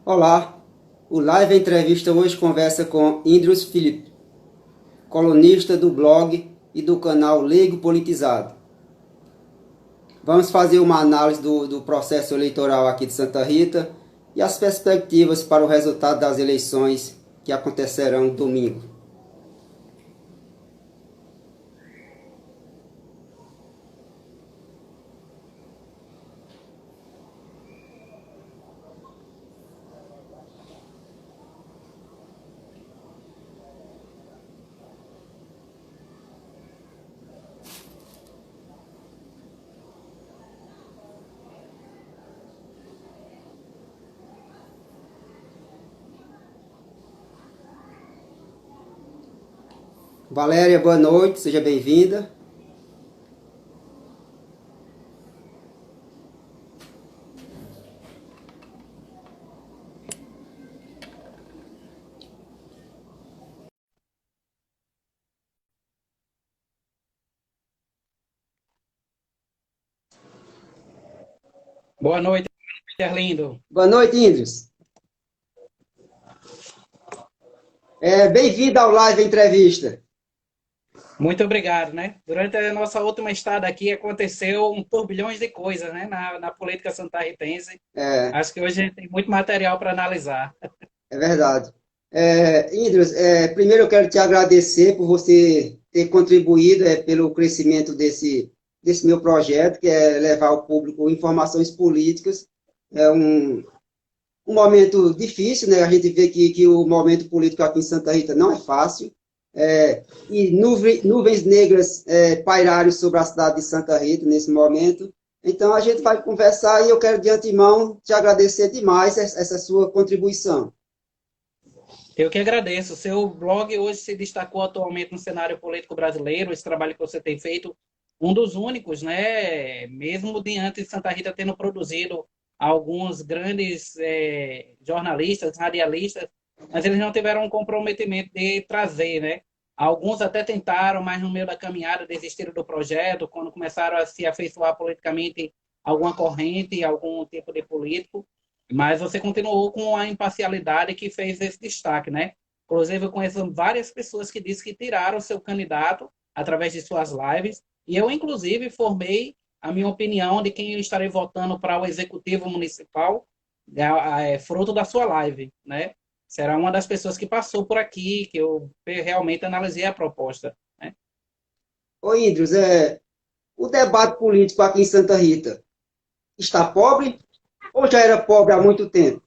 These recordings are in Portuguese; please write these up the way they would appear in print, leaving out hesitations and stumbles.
Olá, o Live Entrevista hoje conversa com Indros Filipe, colunista do blog e do canal Leigo Politizado. Vamos fazer uma análise do processo eleitoral aqui de Santa Rita e as perspectivas para o resultado das eleições que acontecerão domingo. Valéria, boa noite, seja bem-vinda. Boa noite, Arlindo. Boa noite, Indros. Bem-vinda ao Live Entrevista. Muito obrigado, né? Durante a nossa última estada aqui aconteceu um turbilhão de coisas, né? Na política santarritense. É, Acho que hoje a gente tem muito material para analisar. É verdade. Indros, primeiro eu quero te agradecer por você ter contribuído pelo crescimento desse meu projeto, que é levar ao público informações políticas. É um momento difícil, né? A gente vê que o momento político aqui em Santa Rita não é fácil. E nuvens negras pairaram sobre a cidade de Santa Rita nesse momento. Então a gente vai conversar e eu quero de antemão te agradecer demais essa sua contribuição. Eu que agradeço. O seu blog hoje se destacou atualmente no cenário político brasileiro, esse trabalho que você tem feito, um dos únicos, né? Mesmo diante de Santa Rita tendo produzido alguns grandes jornalistas, radialistas, mas eles não tiveram um comprometimento de trazer, né? Alguns até tentaram, mas no meio da caminhada desistiram do projeto, quando começaram a se afeiçoar politicamente alguma corrente, algum tipo de político. Mas você continuou com a imparcialidade que fez esse destaque, né? Inclusive, eu conheço várias pessoas que dizem que tiraram o seu candidato através de suas lives, e eu, inclusive, formei a minha opinião de quem eu estarei votando para o Executivo Municipal, fruto da sua live, né? Será uma das pessoas que passou por aqui, que eu realmente analisei a proposta, né? Ô, Indros, o debate político aqui em Santa Rita está pobre ou já era pobre há muito tempo?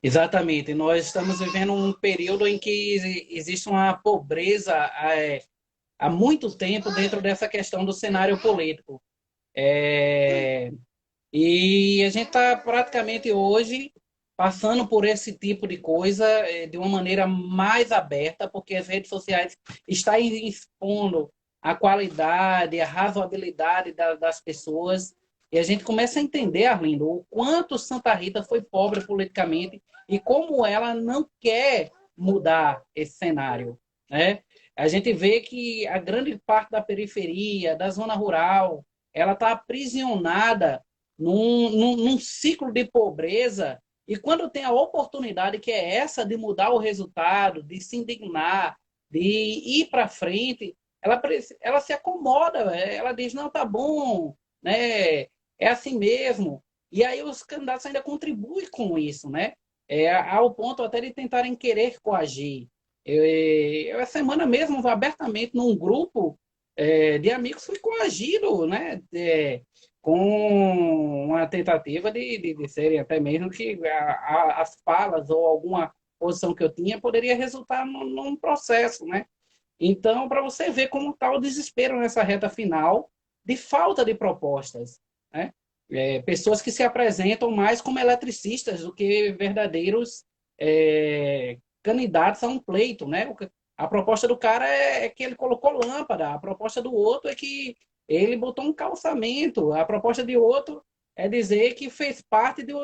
Exatamente. Nós estamos vivendo um período em que existe uma pobreza há muito tempo dentro dessa questão do cenário político. É, e a gente está praticamente hoje passando por esse tipo de coisa de uma maneira mais aberta, porque as redes sociais estão expondo a qualidade, a razoabilidade das pessoas. E a gente começa a entender, Arlindo, o quanto Santa Rita foi pobre politicamente e como ela não quer mudar esse cenário, né? A gente vê que a grande parte da periferia, da zona rural, ela está aprisionada num ciclo de pobreza, e quando tem a oportunidade, que é essa de mudar o resultado, de se indignar, de ir para frente, ela se acomoda, ela diz, não, tá bom, né? É assim mesmo. E aí os candidatos ainda contribuem com isso, né? Ao ponto até de tentarem querer coagir. Essa semana mesmo, abertamente, num grupo de amigos, fui coagido, né? Com uma tentativa de serem até mesmo que as falas ou alguma posição que eu tinha poderia resultar num processo, né? Então, para você ver como está o desespero nessa reta final de falta de propostas, né? Pessoas que se apresentam mais como eletricistas do que verdadeiros candidatos a um pleito, né? A proposta do cara é que ele colocou lâmpada, a proposta do outro é que ele botou um calçamento, a proposta de outro é dizer que fez parte de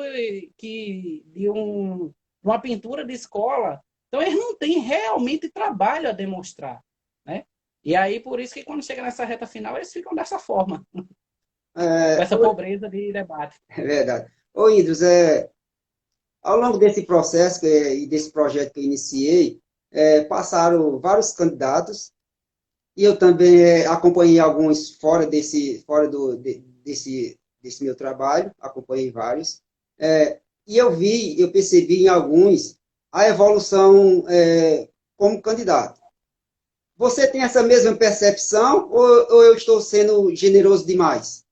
uma pintura de escola. Então, eles não têm realmente trabalho a demonstrar, né? E aí, por isso que quando chega nessa reta final, eles ficam dessa forma, com É, essa pobreza de debate. é verdade. Ô, Indros, Ao longo desse processo e desse projeto que eu iniciei, passaram vários candidatos e eu também acompanhei alguns desse meu trabalho, acompanhei vários. E eu percebi em alguns a evolução como candidato. Você tem essa mesma percepção ou eu estou sendo generoso demais?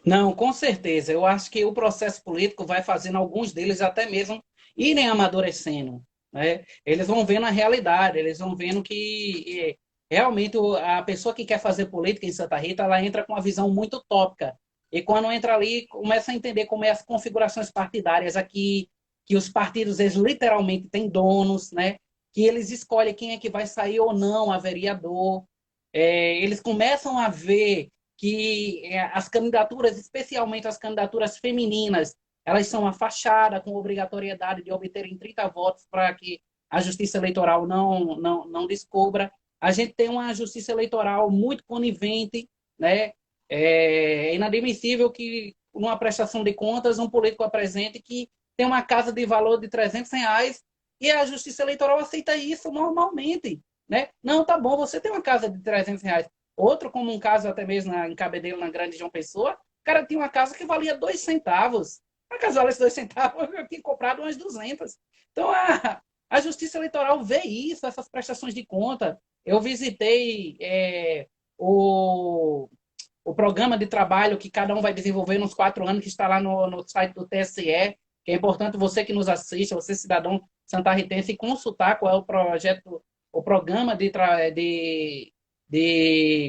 Não, com certeza. Eu acho que o processo político vai fazendo alguns deles até mesmo irem amadurecendo, né? Eles vão vendo a realidade, eles vão vendo que realmente a pessoa que quer fazer política em Santa Rita, ela entra com uma visão muito utópica. E quando entra ali, começa a entender como é as configurações partidárias aqui, que os partidos, eles literalmente têm donos, né? Que eles escolhem quem é que vai sair ou não a vereador. Eles começam a ver que as candidaturas, especialmente as candidaturas femininas, elas são a fachada com obrigatoriedade de obterem 30 votos para que a Justiça Eleitoral não descubra. A gente tem uma Justiça Eleitoral muito conivente, né? É inadmissível que, numa prestação de contas, um político apresente que tem uma casa de valor de R$ 300 e a Justiça Eleitoral aceita isso normalmente, né? Não, tá bom, você tem uma casa de R$ 300. Outro, como um caso até mesmo em Cabedelo, na Grande João Pessoa, o cara tinha uma casa que valia 2 centavos. A casa valesse 2 centavos, eu tinha comprado umas 200. Então, a Justiça Eleitoral vê isso, essas prestações de conta. Eu visitei o, o programa de trabalho que cada um vai desenvolver nos 4 anos, que está lá no site do TSE, que é importante você que nos assiste, você cidadão santarritense, consultar qual é o projeto, o programa de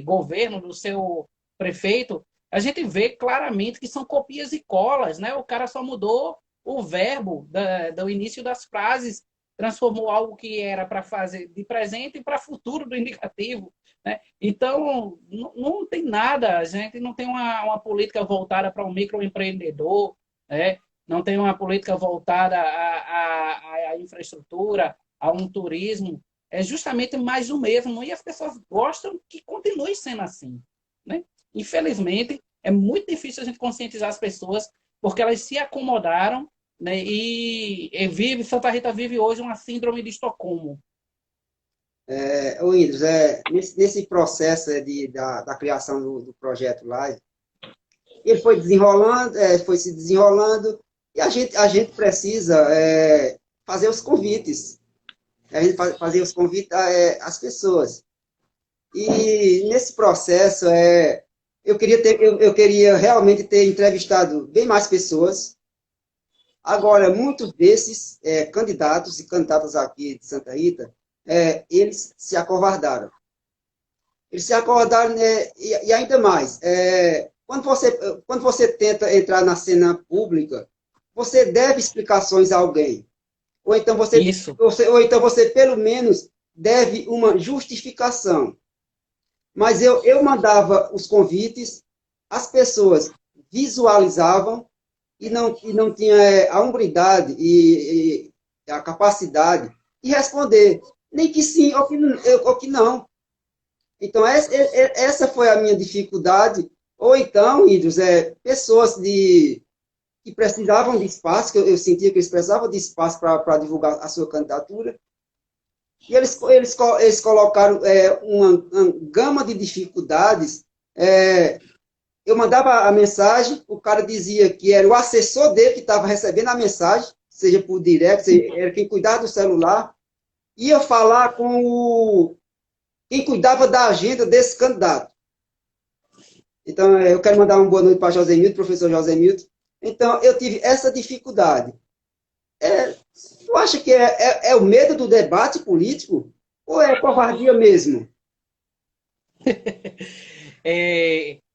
governo do seu prefeito. A gente vê claramente que são copias e colas, né? O cara só mudou o verbo do início das frases, transformou algo que era para fazer de presente para futuro do indicativo, né? Então, não tem nada, a gente não tem uma política voltada para o microempreendedor, né? Não tem uma política voltada à infraestrutura, a um turismo. É justamente mais do mesmo, e as pessoas gostam que continue sendo assim, né? Infelizmente, é muito difícil a gente conscientizar as pessoas, porque elas se acomodaram, né? Santa Rita vive hoje uma síndrome de Estocolmo. Ô, Indros, nesse processo da criação do projeto lá, ele foi desenrolando, foi se desenrolando, e a gente precisa fazer os convites, a gente fazer os convites às pessoas. E nesse processo, eu queria realmente ter entrevistado bem mais pessoas. Agora, muitos desses candidatos e candidatas aqui de Santa Rita, eles se acovardaram. Eles se acovardaram, né, e ainda mais, quando você tenta entrar na cena pública, você deve explicações a alguém. Ou então Isso. ou então você pelo menos deve uma justificação. Mas eu mandava os convites, as pessoas visualizavam e não tinha a hombridade e a capacidade de responder, nem que sim ou que não. Então, essa foi a minha dificuldade. Ou então, Idris, pessoas que precisavam de espaço, que eu sentia que eles precisavam de espaço para divulgar a sua candidatura, e eles colocaram uma gama de dificuldades. Eu mandava a mensagem, o cara dizia que era o assessor dele que estava recebendo a mensagem, seja por direct, era quem cuidava do celular, ia falar com quem cuidava da agenda desse candidato. Então, eu quero mandar uma boa noite para José Milton, professor José Milton. Então, eu tive essa dificuldade. Tu acha que é o medo do debate político ou é covardia mesmo?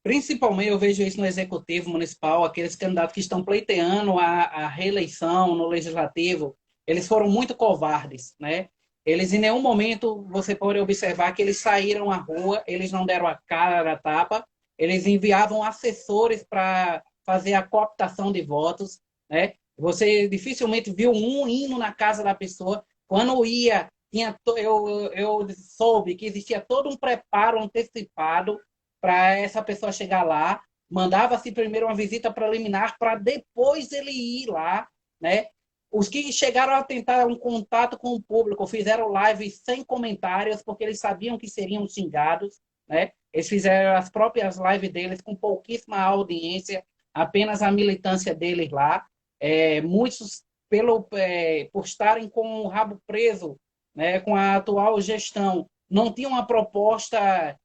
Principalmente eu vejo isso no executivo municipal, aqueles candidatos que estão pleiteando a reeleição no legislativo, eles foram muito covardes, né? Eles em nenhum momento você pode observar que eles saíram à rua, eles não deram a cara a tapa, eles enviavam assessores para fazer a cooptação de votos, né? Você dificilmente viu um indo na casa da pessoa. Quando ia, eu soube que existia todo um preparo antecipado para essa pessoa chegar lá, mandava-se primeiro uma visita preliminar para depois ele ir lá né? Os que chegaram a tentar um contato com o público fizeram live sem comentários, porque eles sabiam que seriam xingados, né? Eles fizeram as próprias lives deles com pouquíssima audiência, apenas a militância deles lá. Muitos, por estarem com o rabo preso, né, com a atual gestão, não tinham uma proposta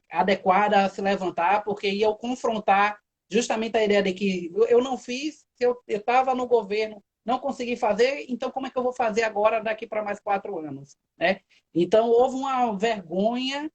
adequada a se levantar, porque iam confrontar justamente a ideia de que eu não fiz, se eu estava no governo, não consegui fazer, então como é que eu vou fazer agora daqui para mais 4 anos? Né? Então houve uma vergonha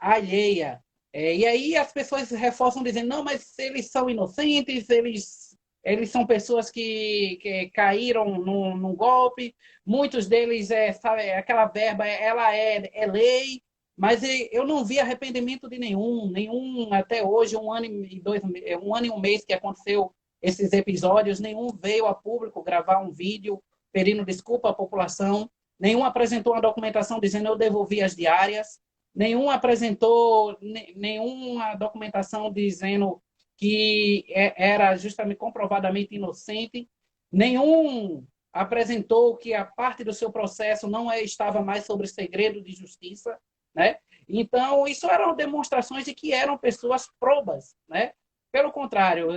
alheia. E aí as pessoas reforçam dizendo, não, mas eles são inocentes, eles são pessoas que caíram num golpe, muitos deles, sabe, aquela verba, ela é lei, mas eu não vi arrependimento de nenhum até hoje, 1 ano e 1 mês que aconteceu esses episódios, nenhum veio a público gravar um vídeo pedindo desculpa à população, nenhum apresentou uma documentação dizendo eu devolvi as diárias, nenhum apresentou nenhuma documentação dizendo que era justamente comprovadamente inocente, nenhum apresentou que a parte do seu processo não estava mais sobre segredo de justiça, né? Então, isso eram demonstrações de que eram pessoas probas, né? Pelo contrário,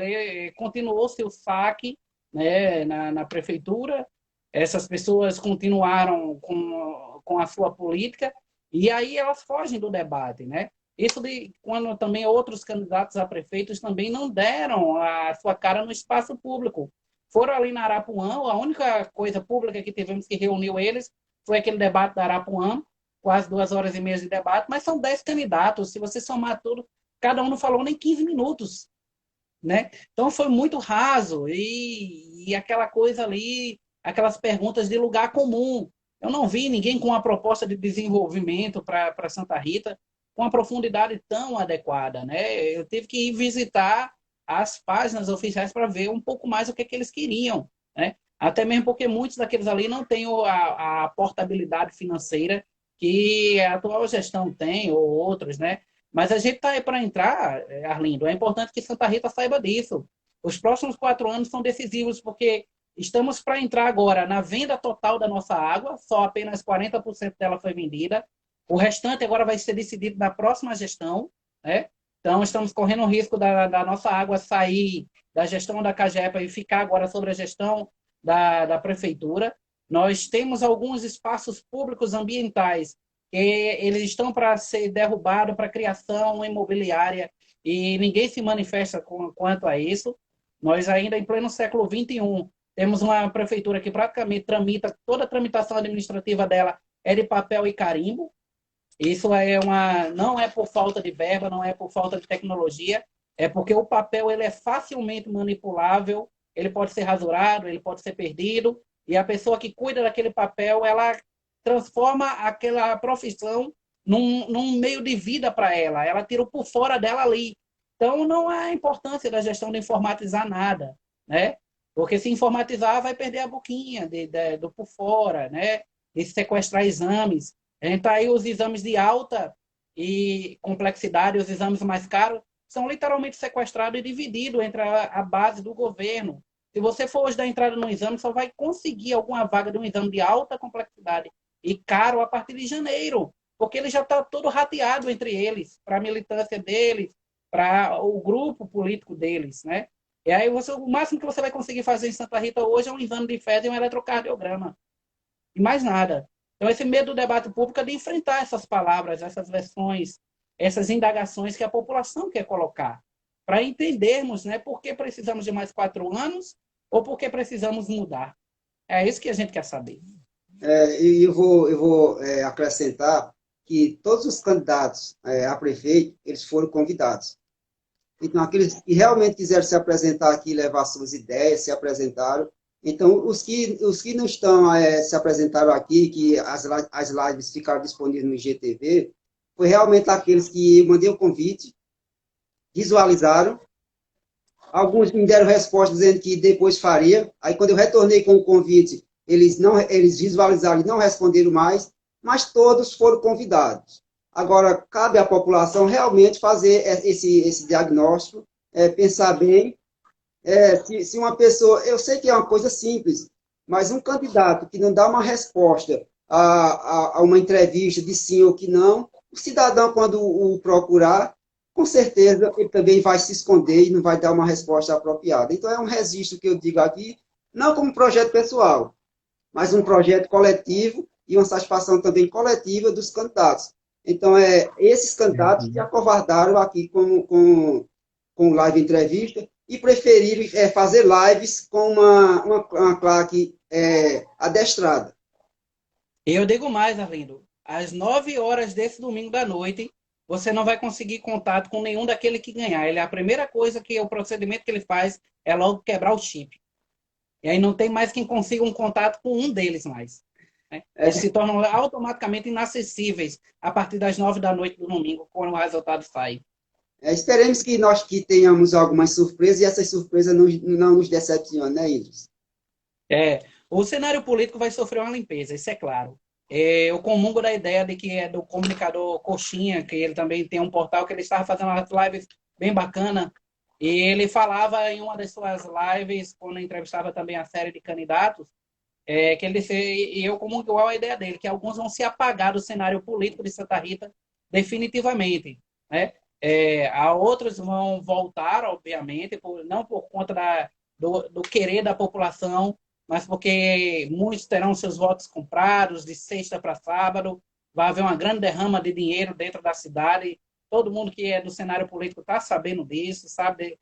continuou-se o saque, né, na prefeitura, essas pessoas continuaram com a sua política, e aí elas fogem do debate, né? Isso de quando também outros candidatos a prefeitos também não deram a sua cara no espaço público. Foram ali na Arapuã, a única coisa pública que tivemos que reuniu eles foi aquele debate da Arapuã, quase 2 horas e meia de debate, mas são 10 candidatos, se você somar tudo, cada um não falou nem 15 minutos, né? Então foi muito raso, e aquela coisa ali, aquelas perguntas de lugar comum. Eu não vi ninguém com uma proposta de desenvolvimento para Santa Rita com uma profundidade tão adequada, né? Eu tive que ir visitar as páginas oficiais para ver um pouco mais o que, que eles queriam, né? Até mesmo porque muitos daqueles ali não têm a portabilidade financeira que a atual gestão tem, ou outros, né? Mas a gente está aí para entrar, Arlindo. É importante que Santa Rita saiba disso. Os próximos 4 anos são decisivos, porque estamos para entrar agora na venda total da nossa água, só apenas 40% dela foi vendida. O restante agora vai ser decidido na próxima gestão, né? Então, estamos correndo o risco da nossa água sair da gestão da Cagepa e ficar agora sobre a gestão da prefeitura. Nós temos alguns espaços públicos ambientais que eles estão para ser derrubados para criação imobiliária e ninguém se manifesta quanto a isso. Nós ainda em pleno século XXI temos uma prefeitura que praticamente tramita, toda a tramitação administrativa dela é de papel e carimbo. Isso não é por falta de verba, não é por falta de tecnologia, é porque o papel ele é facilmente manipulável, ele pode ser rasurado, ele pode ser perdido, e a pessoa que cuida daquele papel, ela transforma aquela profissão num meio de vida para ela tira o por fora dela ali. Então, não há importância da gestão de informatizar nada, né? Porque se informatizar, vai perder a boquinha do por fora, né? De sequestrar exames. A gente tá aí, os exames de alta e complexidade, os exames mais caros, são literalmente sequestrados e divididos entre a base do governo. Se você for hoje dar entrada no exame, só vai conseguir alguma vaga de um exame de alta complexidade e caro a partir de janeiro, porque ele já está todo rateado entre eles, para a militância deles, para o grupo político deles, né? E aí o máximo que você vai conseguir fazer em Santa Rita hoje é um exame de fezes e um eletrocardiograma. E mais nada. Então, esse medo do debate público é de enfrentar essas palavras, essas versões, essas indagações que a população quer colocar, para entendermos, né, por que precisamos de mais 4 anos ou por que precisamos mudar. É isso que a gente quer saber. E eu vou acrescentar que todos os candidatos a prefeito, eles foram convidados. Então, aqueles que realmente quiseram se apresentar aqui, levar suas ideias, se apresentaram. Então, os que não estão, se apresentaram aqui, que as lives ficaram disponíveis no IGTV, foi realmente aqueles que eu mandei o convite, visualizaram, alguns me deram resposta dizendo que depois faria, aí quando eu retornei com o convite, eles visualizaram e não responderam mais, mas todos foram convidados. Agora, cabe à população realmente fazer esse diagnóstico, pensar bem Se uma pessoa, eu sei que é uma coisa simples, mas um candidato que não dá uma resposta a uma entrevista de sim ou que não, o cidadão, quando o procurar, com certeza ele também vai se esconder e não vai dar uma resposta apropriada. Então, é um registro que eu digo aqui, não como projeto pessoal, mas um projeto coletivo e uma satisfação também coletiva dos candidatos. Então, esses candidatos se Uhum. acovardaram aqui com live entrevista e preferiram fazer lives com uma claque adestrada. Eu digo mais, Arlindo. Às 9 horas desse domingo da noite, você não vai conseguir contato com nenhum daquele que ganhar. Ele, a primeira coisa que o procedimento que ele faz é logo quebrar o chip. E aí não tem mais quem consiga um contato com um deles mais. Né? Eles se tornam automaticamente inacessíveis a partir das 9 da noite do domingo, quando o resultado sai. Esperemos que nós que tenhamos algumas surpresas e essas surpresas não nos decepcionem, né, Idris? O cenário político vai sofrer uma limpeza, isso é claro. Eu comungo da ideia de que é do comunicador Coxinha, que ele também tem um portal que ele estava fazendo umas lives bem bacana, e ele falava em uma das suas lives, quando entrevistava também a série de candidatos, que ele disse, e eu comungo igual a ideia dele, que alguns vão se apagar do cenário político de Santa Rita definitivamente, né? A outros vão voltar, obviamente, não por conta do querer da população, mas porque muitos terão seus votos comprados de sexta para sábado, vai haver uma grande derrama de dinheiro dentro da cidade. Todo mundo que é do cenário político está sabendo disso, sabe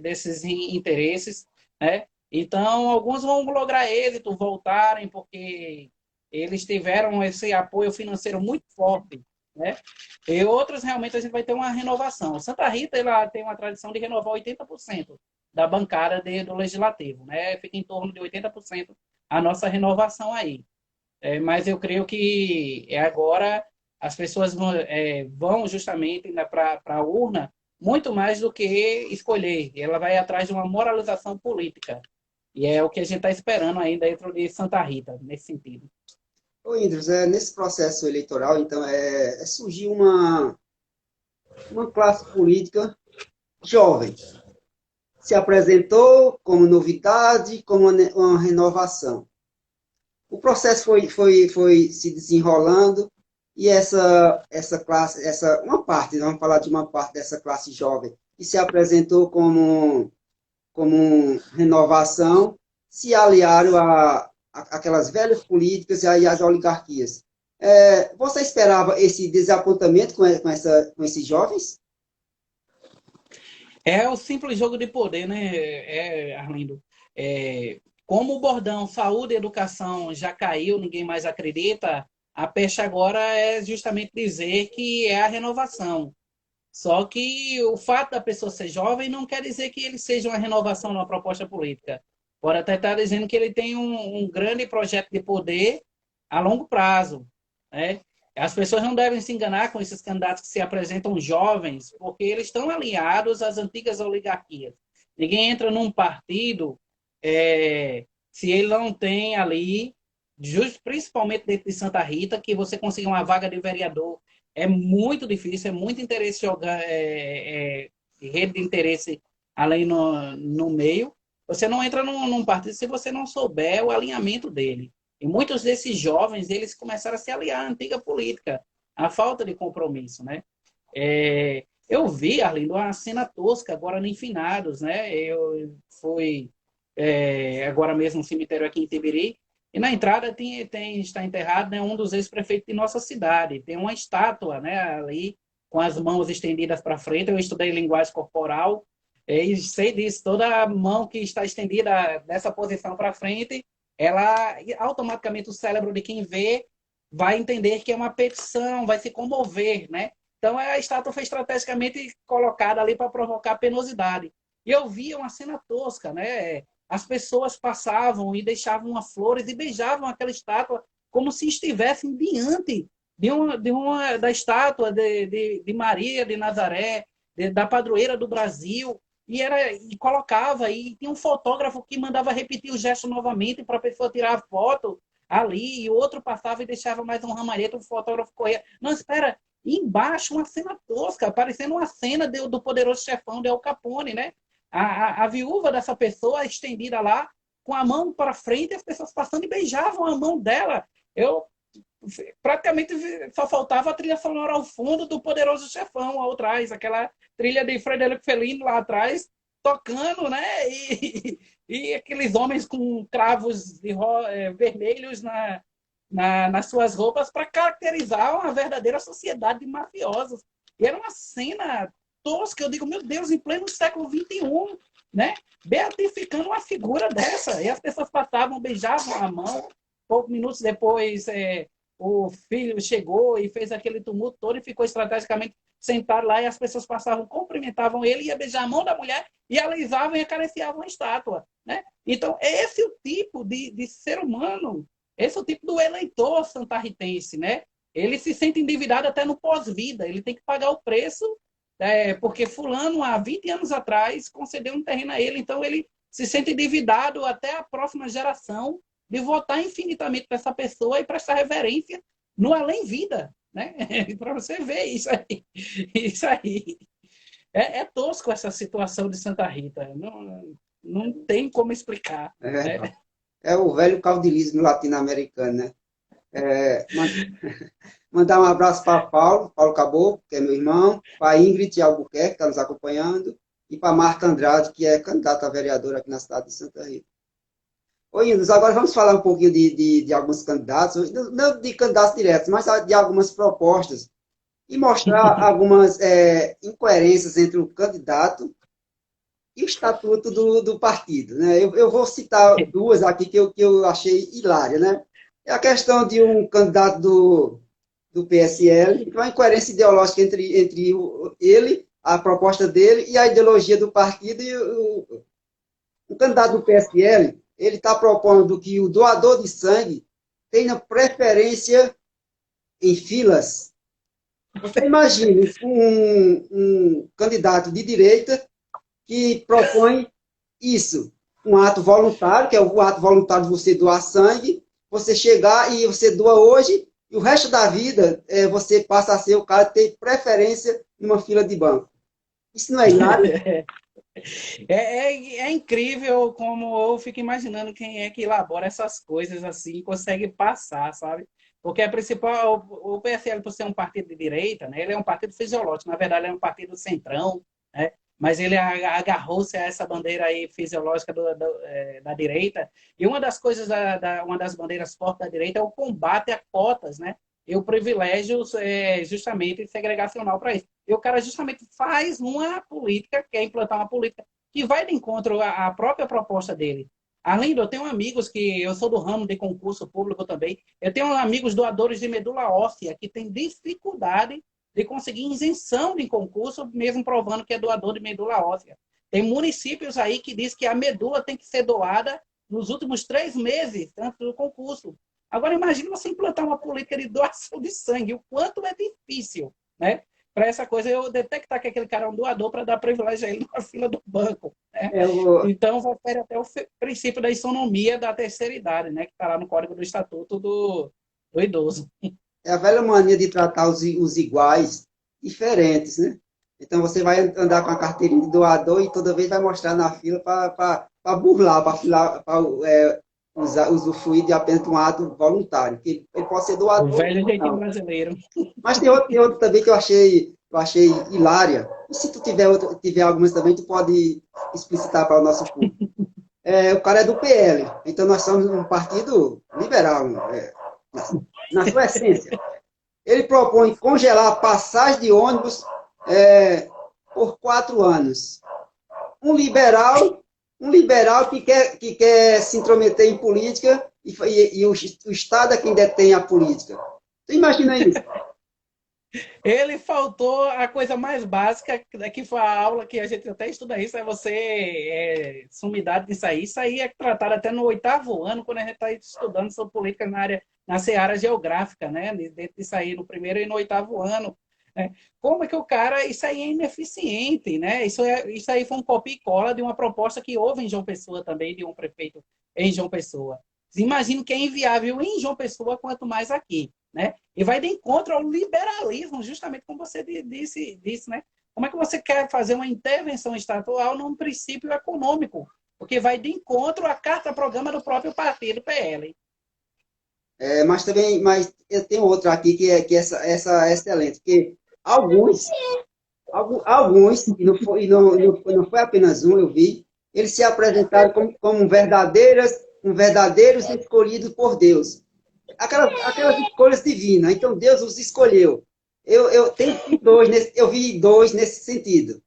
desses interesses, né? Então, alguns vão lograr êxito, voltarem, porque eles tiveram esse apoio financeiro muito forte, né? E outros, realmente, a gente vai ter uma renovação. Santa Rita, ela tem uma tradição de renovar 80% da bancada do Legislativo, né? Fica em torno de 80% a nossa renovação aí. Mas eu creio que agora as pessoas vão justamente, né, para a urna muito mais do que escolher. Ela vai atrás de uma moralização política. E é o que a gente está esperando aí dentro de Santa Rita, nesse sentido. Ô, Idris, nesse processo eleitoral, então, surgiu uma classe política jovem. Se apresentou como novidade, como uma renovação. O processo foi se desenrolando e essa classe, uma parte, vamos falar de uma parte dessa classe jovem, que se apresentou como renovação, se aliaram aquelas velhas políticas e aí as oligarquias. Você esperava esse desapontamento com esses jovens? É o simples jogo de poder, né, Arlindo? Como o bordão saúde e educação já caiu, ninguém mais acredita, a pecha agora é justamente dizer que é a renovação. Só que o fato da pessoa ser jovem não quer dizer que ele seja uma renovação numa proposta política. Pode até estar dizendo que ele tem um grande projeto de poder a longo prazo, né? As pessoas não devem se enganar com esses candidatos que se apresentam jovens, porque eles estão alinhados às antigas oligarquias. Ninguém entra num partido se ele não tem ali, principalmente dentro de Santa Rita, que você consiga uma vaga de vereador é muito difícil, é muito interesse jogar, rede de interesse além no meio. Você não entra num partido se você não souber o alinhamento dele. E muitos desses jovens, eles começaram a se aliar à antiga política, a falta de compromisso, né? Eu vi, Arlindo, uma cena tosca agora no Finados, né? Eu fui agora mesmo no cemitério aqui em Tibiri, e na entrada está enterrado, né, um dos ex-prefeitos de nossa cidade. Tem uma estátua, né, ali com as mãos estendidas para frente. Eu estudei linguagem corporal e sei disso. Toda mão que está estendida dessa posição para frente, ela automaticamente o cérebro de quem vê vai entender que é uma petição, vai se comover, né? Então a estátua foi estrategicamente colocada ali para provocar penosidade. E eu via uma cena tosca, né? As pessoas passavam e deixavam flores e beijavam aquela estátua como se estivessem diante da estátua de Maria de Nazaré, da padroeira do Brasil, e colocava, e tinha um fotógrafo que mandava repetir o gesto novamente para a pessoa tirar a foto ali, e outro passava e deixava mais um ramalhete, o fotógrafo corria. Não, espera, e embaixo uma cena tosca, parecendo uma cena do Poderoso Chefão de Al Capone, né? a viúva dessa pessoa estendida lá, com a mão para frente, as pessoas passando e beijavam a mão dela. Eu praticamente só faltava a trilha sonora ao fundo do Poderoso Chefão, ao trás, aquela trilha de Frederico Fellini lá atrás, tocando, né? E aqueles homens com cravos vermelhos nas suas roupas para caracterizar uma verdadeira sociedade de mafiosos. E era uma cena tosca, eu digo, meu Deus, em pleno século XXI, né? Beatificando uma figura dessa. E as pessoas passavam, beijavam a mão, poucos minutos depois o filho chegou e fez aquele tumulto todo e ficou estrategicamente sentado lá e as pessoas passavam, cumprimentavam ele, ia beijar a mão da mulher e alisavam e acariciavam a estátua, né? Então, esse é o tipo de ser humano, esse é o tipo do eleitor santarritense, né? Ele se sente endividado até no pós-vida, ele tem que pagar o preço, porque fulano, há 20 anos atrás, concedeu um terreno a ele, então ele se sente endividado até a próxima geração de votar infinitamente para essa pessoa e prestar reverência no além-vida, né? Para você ver isso aí. Isso aí. É tosco essa situação de Santa Rita. Não tem como explicar. É, Né? é o velho caudilismo latino-americano, né? Mandar um abraço para Paulo Caboclo, que é meu irmão, para Ingrid Albuquerque, que está nos acompanhando, e para Marta Andrade, que é candidata a vereadora aqui na cidade de Santa Rita. Oi, Indos, agora vamos falar um pouquinho de alguns candidatos, não de candidatos diretos, mas de algumas propostas, e mostrar algumas incoerências entre o candidato e o estatuto do partido. Né? Eu vou citar duas aqui que eu achei hilária. Né? É a questão de um candidato do PSL, que é uma incoerência ideológica entre ele, a proposta dele, e a ideologia do partido. E o candidato do PSL, ele está propondo que o doador de sangue tenha preferência em filas. Você imagina um candidato de direita que propõe isso, um ato voluntário, que é o ato voluntário de você doar sangue, você chegar e você doa hoje, e o resto da vida você passa a ser o cara que tem preferência numa fila de banco. Isso não é hilário? É incrível como eu fico imaginando quem é que elabora essas coisas assim e consegue passar, sabe? Porque a principal, o PSL, por ser um partido de direita, né, ele é um partido fisiológico, na verdade, ele é um partido centrão, né? Mas ele agarrou-se a essa bandeira aí fisiológica da direita. E uma das coisas, uma das bandeiras fortes da direita é o combate a cotas, né? E o privilégio justamente segregacional para isso. E o cara justamente faz uma política, quer implantar uma política que vai de encontro à própria proposta dele. Além de eu tenho amigos que eu sou do ramo de concurso público também, eu tenho amigos doadores de medula óssea que têm dificuldade de conseguir isenção de concurso, mesmo provando que é doador de medula óssea. Tem municípios aí que diz que a medula tem que ser doada nos últimos 3 meses antes do concurso. Agora, imagine você implantar uma política de doação de sangue, o quanto é difícil, né? Para essa coisa, eu detectar que aquele cara é um doador para dar privilégio a ele na fila do banco. Né? Então, refere até o princípio da isonomia da terceira idade, né? Que está lá no Código do Estatuto do Idoso. É a velha mania de tratar os iguais diferentes, né? Então, você vai andar com a carteirinha de doador e toda vez vai mostrar na fila para burlar, para usufruir de apenas um ato voluntário, que ele pode ser doador. O velho jeitinho brasileiro. Mas tem outro também que eu achei hilária. E se tu tiver algumas também, tu pode explicitar para o nosso público. O cara é do PL, então nós somos um partido liberal, na sua essência. Ele propõe congelar a passagem de ônibus por 4 anos. Um liberal que quer se intrometer em política e o Estado é quem detém a política. Tu imagina isso? Ele faltou a coisa mais básica, que foi a aula que a gente até estuda isso, é você sumidade disso aí. Isso aí é tratado até no 8º ano, quando a gente está estudando sobre política na seara geográfica, né? Dentro disso aí, no 1º e no 8º ano. Né? Como é que o cara... Isso aí é ineficiente, né? Isso aí foi um copia e cola de uma proposta que houve em João Pessoa também, de um prefeito em João Pessoa. Imagino que é inviável em João Pessoa, quanto mais aqui. Né? E vai de encontro ao liberalismo, justamente como você disse, né? Como é que você quer fazer uma intervenção estatual num princípio econômico? Porque vai de encontro à carta-programa do próprio partido PL. Mas eu tenho outra aqui essa é excelente, porque alguns, alguns e não foi apenas um, eu vi, eles se apresentaram como verdadeiros escolhidos por Deus. Aquelas escolhas divinas. Então Deus os escolheu. Eu vi dois nesse sentido.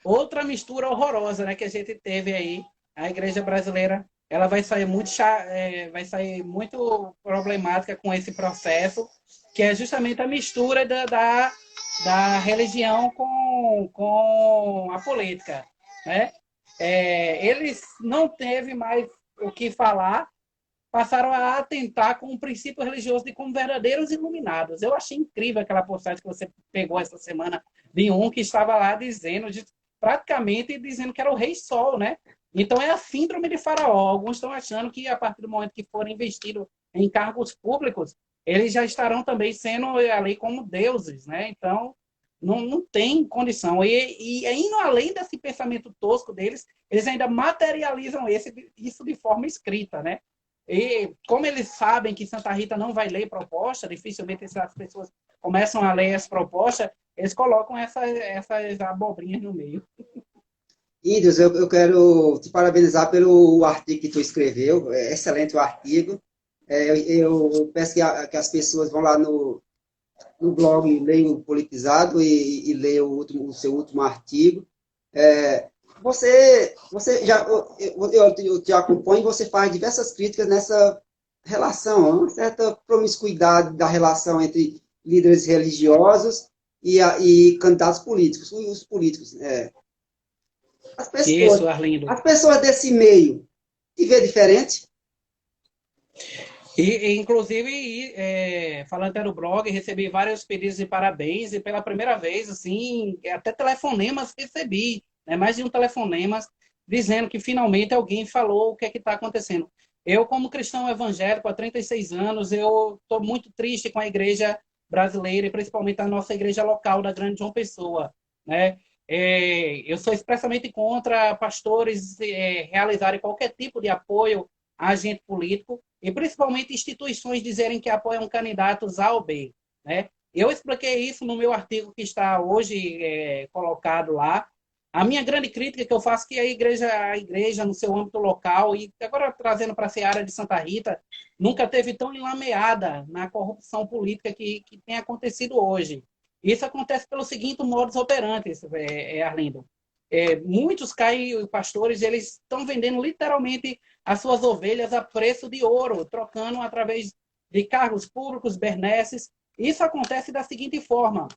Outra mistura horrorosa, né, que a gente teve aí. A igreja brasileira, ela vai sair muito problemática com esse processo, que é justamente a mistura da religião com a política, né? Eles não teve mais o que falar, passaram a atentar com o princípio religioso de como verdadeiros iluminados. Eu achei incrível aquela postagem que você pegou essa semana de um que estava lá praticamente dizendo que era o Rei Sol, né? Então é a síndrome de Faraó. Alguns estão achando que a partir do momento que forem investidos em cargos públicos, eles já estarão também sendo ali como deuses, né? Então não tem condição. E indo além desse pensamento tosco deles, eles ainda materializam isso de forma escrita, né? E como eles sabem que Santa Rita não vai ler proposta, dificilmente essas pessoas começam a ler as propostas, eles colocam essas abobrinhas no meio. Índios, eu quero te parabenizar pelo artigo que tu escreveu, é excelente o artigo. Eu peço que as pessoas vão lá no blog, leiam o Politizado e leiam o seu último artigo. Você já, eu te acompanho e você faz diversas críticas nessa relação, uma certa promiscuidade da relação entre líderes religiosos e candidatos políticos, os políticos. As pessoas, Isso, Arlindo. as pessoas desse meio te vê diferente? Inclusive, falando até no blog, recebi vários pedidos de parabéns e pela primeira vez, assim, até telefonemas recebi, né, mais de um telefonema dizendo que finalmente alguém falou o que é que está acontecendo. Eu, como cristão evangélico há 36 anos, eu estou muito triste com a igreja brasileira e principalmente a nossa igreja local da Grande João Pessoa, né? Eu sou expressamente contra pastores realizarem qualquer tipo de apoio a agente político e principalmente instituições dizerem que apoiam candidatos A ou B, né? Eu expliquei isso no meu artigo que está hoje colocado lá. A minha grande crítica que eu faço é que a igreja no seu âmbito local, e agora trazendo para a seara de Santa Rita, nunca teve tão enlameada na corrupção política que tem acontecido hoje. Isso acontece pelo seguinte modus operandi, Arlindo. Muitos pastores, eles estão vendendo literalmente as suas ovelhas a preço de ouro, trocando através de cargos públicos, bernesses. Isso acontece da seguinte forma: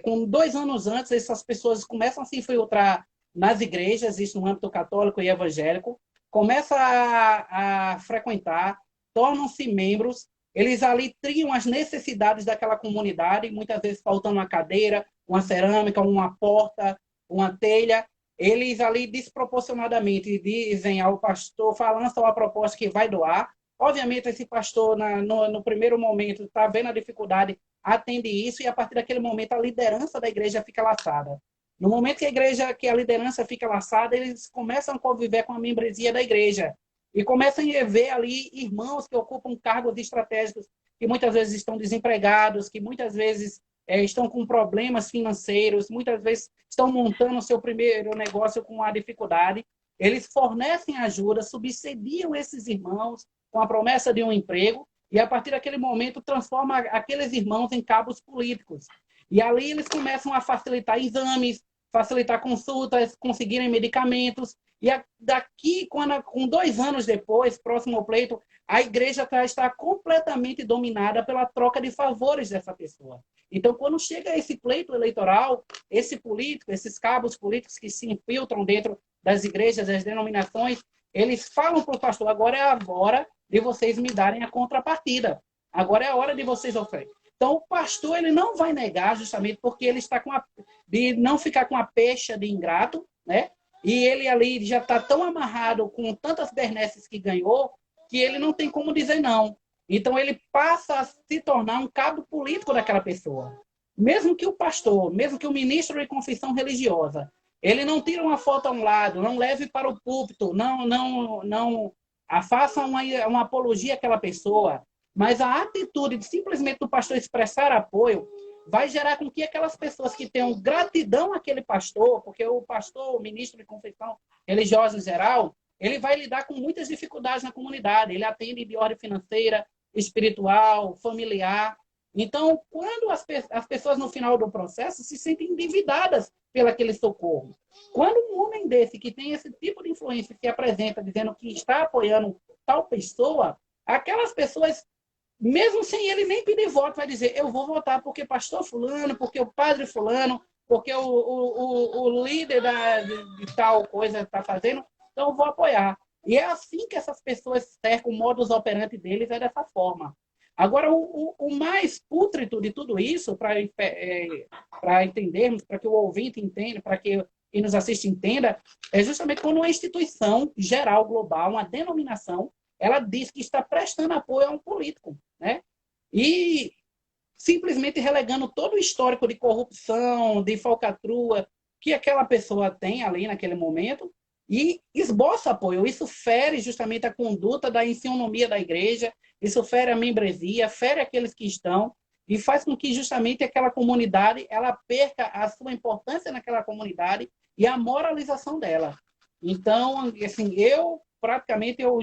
com 2 anos antes, essas pessoas começam a se infiltrar nas igrejas, isso no âmbito católico e evangélico, começam a frequentar, tornam-se membros, eles ali triam as necessidades daquela comunidade, muitas vezes faltando uma cadeira, uma cerâmica, uma porta, uma telha. Eles ali desproporcionadamente dizem ao pastor, lançam a proposta que vai doar. Obviamente, esse pastor, no primeiro momento, está vendo a dificuldade, atende isso, e a partir daquele momento a liderança da igreja fica laçada. No momento que a liderança fica laçada, eles começam a conviver com a membresia da igreja e começam a ver ali irmãos que ocupam cargos estratégicos, que muitas vezes estão desempregados, que muitas vezes estão com problemas financeiros, muitas vezes estão montando o seu primeiro negócio com a dificuldade. Eles fornecem ajuda, subsidiam esses irmãos com a promessa de um emprego, e a partir daquele momento transforma aqueles irmãos em cabos políticos. E ali eles começam a facilitar exames, facilitar consultas, conseguirem medicamentos. E daqui, com 2 anos depois, próximo ao pleito, a igreja está completamente dominada pela troca de favores dessa pessoa. Então, quando chega esse pleito eleitoral, esse político, esses cabos políticos que se infiltram dentro das igrejas, das denominações, eles falam para o pastor: agora é a hora de vocês me darem a contrapartida. Agora é a hora de vocês oferecerem. Então, o pastor ele não vai negar, justamente porque ele está de não ficar com a pecha de ingrato, né? E ele ali já está tão amarrado com tantas benesses que ganhou, que ele não tem como dizer não. Então, ele passa a se tornar um cabo político daquela pessoa. mesmo que o pastor, mesmo que o ministro de confissão religiosa, ele não tira uma foto a um lado, não leve para o púlpito, não faça uma apologia àquela pessoa, mas a atitude de simplesmente do pastor expressar apoio vai gerar com que aquelas pessoas que tenham gratidão àquele pastor, porque o pastor, o ministro de confissão religiosa em geral, ele vai lidar com muitas dificuldades na comunidade, ele atende de ordem financeira, espiritual, familiar. Então, quando as pessoas no final do processo se sentem endividadas pelo aquele socorro, quando um homem desse que tem esse tipo de influência se apresenta dizendo que está apoiando tal pessoa, aquelas pessoas, mesmo sem ele nem pedir voto, vai dizer, eu vou votar porque pastor fulano, porque o padre fulano, porque o líder de tal coisa está fazendo, então eu vou apoiar. E é assim que essas pessoas cercam, o modus operandi deles é dessa forma. Agora, o mais pútrido de tudo isso, para entendermos, para que o ouvinte entenda, para que quem nos assiste entenda, é justamente quando uma instituição geral, global, uma denominação, ela diz que está prestando apoio a um político, né? E simplesmente relegando todo o histórico de corrupção, de falcatrua que aquela pessoa tem ali naquele momento e esboça apoio. Isso fere justamente a conduta da isonomia da igreja, isso fere a membresia, fere aqueles que estão e faz com que justamente aquela comunidade ela perca a sua importância naquela comunidade e a moralização dela. Então, assim, eu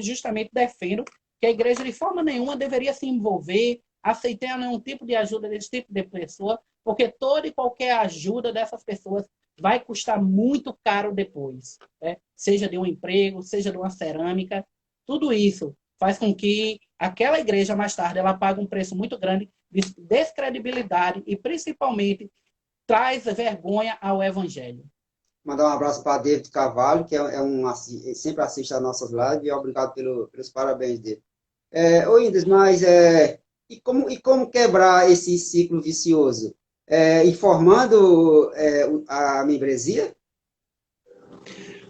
justamente defendo que a igreja de forma nenhuma deveria se envolver, aceitar nenhum tipo de ajuda desse tipo de pessoa, porque toda e qualquer ajuda dessas pessoas vai custar muito caro depois, né? Seja de um emprego, seja de uma cerâmica, tudo isso faz com que aquela igreja mais tarde ela pague um preço muito grande de descredibilidade e principalmente traz vergonha ao evangelho. Mandar um abraço para David Carvalho, que sempre assiste às nossas lives, e obrigado pelos parabéns dele. Ô Indes, mas e como quebrar esse ciclo vicioso? Informando a membresia?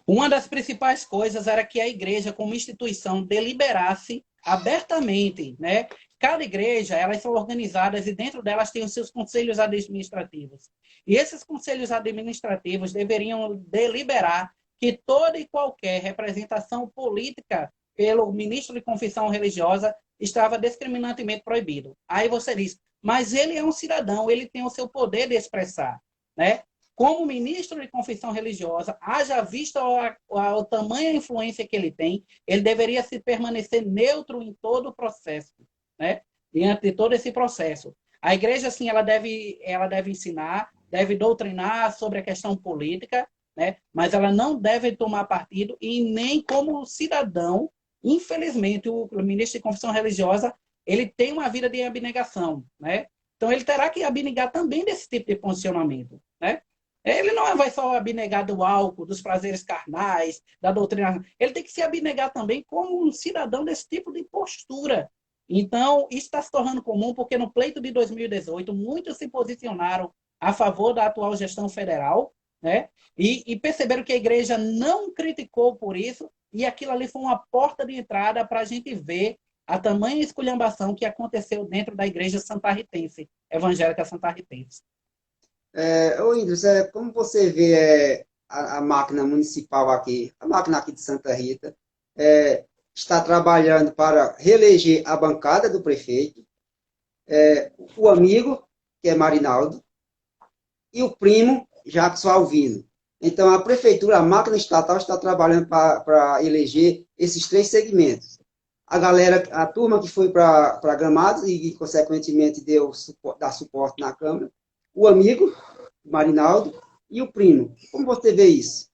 Uma das principais coisas era que a igreja, como instituição, deliberasse abertamente, né? Cada igreja, elas são organizadas e dentro delas tem os seus conselhos administrativos. E esses conselhos administrativos deveriam deliberar que toda e qualquer representação política pelo ministro de confissão religiosa estava discriminantemente proibido. Aí você diz, mas ele é um cidadão, ele tem o seu poder de expressar, né? Como ministro de confissão religiosa, haja visto a tamanha influência que ele tem, ele deveria se permanecer neutro em todo o processo, né? Diante de todo esse processo. A igreja, sim, ela deve ensinar, deve doutrinar sobre a questão política, né? Mas ela não deve tomar partido e nem como cidadão, infelizmente, o ministro de confissão religiosa, ele tem uma vida de abnegação, né? Então, ele terá que abnegar também desse tipo de posicionamento, né? Ele não vai só abnegar do álcool, dos prazeres carnais, da doutrina. Ele tem que se abnegar também como um cidadão desse tipo de postura. Então, isso está se tornando comum porque no pleito de 2018, muitos se posicionaram a favor da atual gestão federal, né? E perceberam que a igreja não criticou por isso, e aquilo ali foi uma porta de entrada para a gente ver a tamanha esculhambação que aconteceu dentro da igreja santarritense, evangélica santarritense. Ô Indros, como você vê a máquina municipal aqui, a máquina aqui de Santa Rita, está trabalhando para reeleger a bancada do prefeito, o amigo, que é Marinaldo, e o primo, Jackson Alvino. Então, a prefeitura, a máquina estatal, está trabalhando para eleger esses três segmentos. A galera, a turma que foi para Gramados e, consequentemente, dá suporte na Câmara, o amigo, Marinaldo, e o primo. Como você vê isso?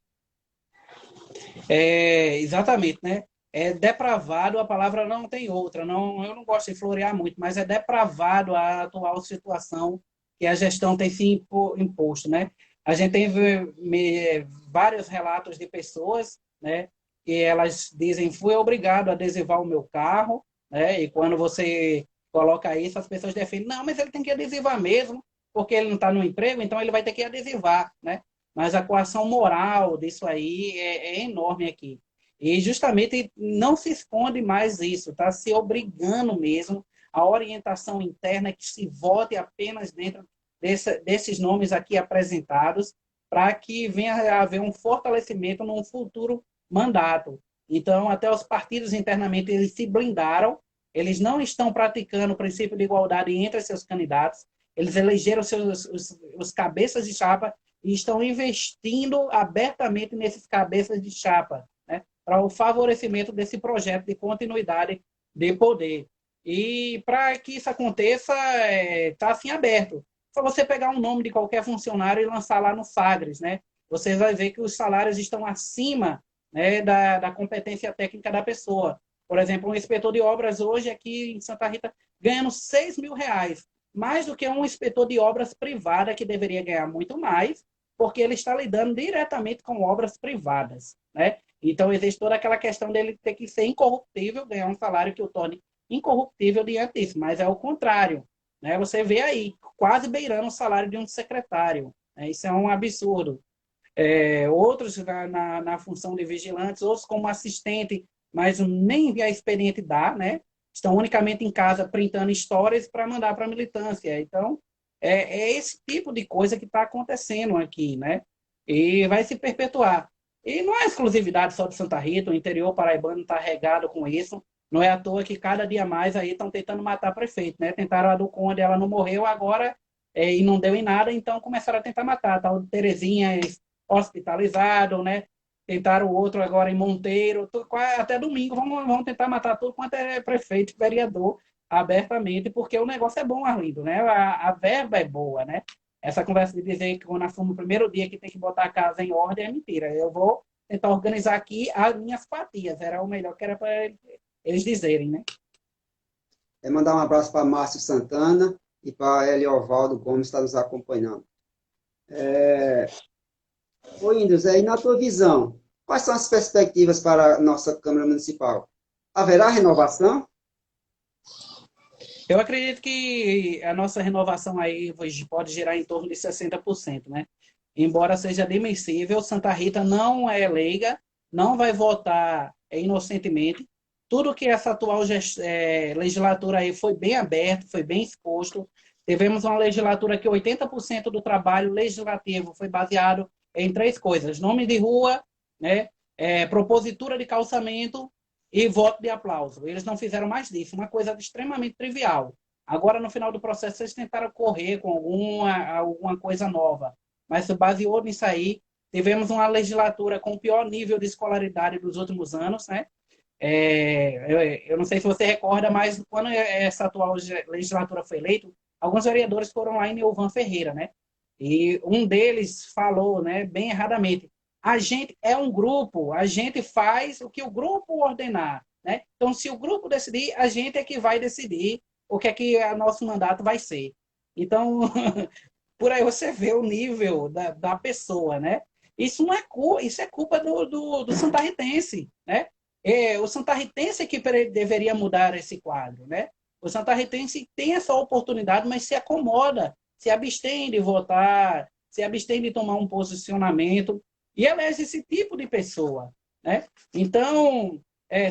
Exatamente, né? É depravado, a palavra não tem outra. Não, eu não gosto de florear muito, mas é depravado a atual situação que a gestão tem se imposto, né? A gente tem vários relatos de pessoas, né? Que elas dizem, fui obrigado a adesivar o meu carro, né? E quando você coloca isso, as pessoas defendem, não, mas ele tem que adesivar mesmo, porque ele não está no emprego, então ele vai ter que adesivar, né? Mas a coação moral disso aí é enorme aqui. E justamente não se esconde mais isso, está se obrigando mesmo a orientação interna que se vote apenas dentro desses nomes aqui apresentados, para que venha a haver um fortalecimento num futuro mandato. Então, até os partidos internamente, eles se blindaram, eles não estão praticando o princípio de igualdade entre seus candidatos, eles elegeram os cabeças de chapa e estão investindo abertamente nesses cabeças de chapa, né, para o favorecimento desse projeto de continuidade de poder. E para que isso aconteça, está assim aberto. Só você pegar um nome de qualquer funcionário e lançar lá no Sagres, né? Você vai ver que os salários estão acima, né, da competência técnica da pessoa. Por exemplo, um inspetor de obras hoje aqui em Santa Rita ganhando R$ 6.000, mais do que um inspetor de obras privada que deveria ganhar muito mais, porque ele está lidando diretamente com obras privadas, né? Então, existe toda aquela questão dele ter que ser incorruptível, ganhar um salário que o torne incorruptível diante disso, mas é o contrário, né? Você vê aí, quase beirando o salário de um secretário, né? Isso é um absurdo. Outros na função de vigilantes, outros como assistente, mas nem a experiente dá, né? Estão unicamente em casa printando histórias para mandar para a militância. Então, é esse tipo de coisa que está acontecendo aqui, né? E vai se perpetuar. E não é exclusividade só de Santa Rita, o interior paraibano está regado com isso. Não é à toa que cada dia mais aí estão tentando matar prefeito, né? Tentaram a do Conde, ela não morreu, agora e não deu em nada, então começaram a tentar matar. Tal de Terezinha hospitalizado, né? Tentaram o outro agora em Monteiro, até domingo vamos tentar matar tudo quanto é prefeito, vereador, abertamente, porque o negócio é bom, Arlindo, né? A verba é boa, né? Essa conversa de dizer que quando nós fomos no primeiro dia que tem que botar a casa em ordem é mentira. Eu vou tentar organizar aqui as minhas fatias, era o melhor que era para eles dizerem, né? Mandar um abraço para Márcio Santana e para Eliovaldo Gomes, que está nos acompanhando. Ô, Índios, aí na tua visão, quais são as perspectivas para a nossa Câmara Municipal? Haverá renovação? Eu acredito que a nossa renovação aí pode gerar em torno de 60%, né? Embora seja admissível, Santa Rita não é leiga, não vai votar inocentemente. Tudo que essa atual legislatura aí foi bem aberto, foi bem exposto. Tivemos uma legislatura que 80% do trabalho legislativo foi baseado em três coisas: nome de rua, né? Propositura de calçamento e voto de aplauso. Eles não fizeram mais disso, uma coisa extremamente trivial. Agora, no final do processo, eles tentaram correr com alguma coisa nova, mas se baseou nisso aí. Tivemos uma legislatura com o pior nível de escolaridade dos últimos anos, né? Eu não sei se você recorda, mas quando essa atual legislatura foi eleita, alguns vereadores foram lá em Neuvan Ferreira, né? E um deles falou, né, bem erradamente: a gente é um grupo, a gente faz o que o grupo ordenar, né? Então, se o grupo decidir, a gente é que vai decidir o que é que o nosso mandato vai ser. Então, por aí você vê o nível da pessoa, né? Isso não é isso é culpa do santarritense, né? O santarritense é que deveria mudar esse quadro, né? O santarritense tem essa oportunidade, mas se acomoda, se abstém de votar, se abstém de tomar um posicionamento e elege esse tipo de pessoa, né? Então,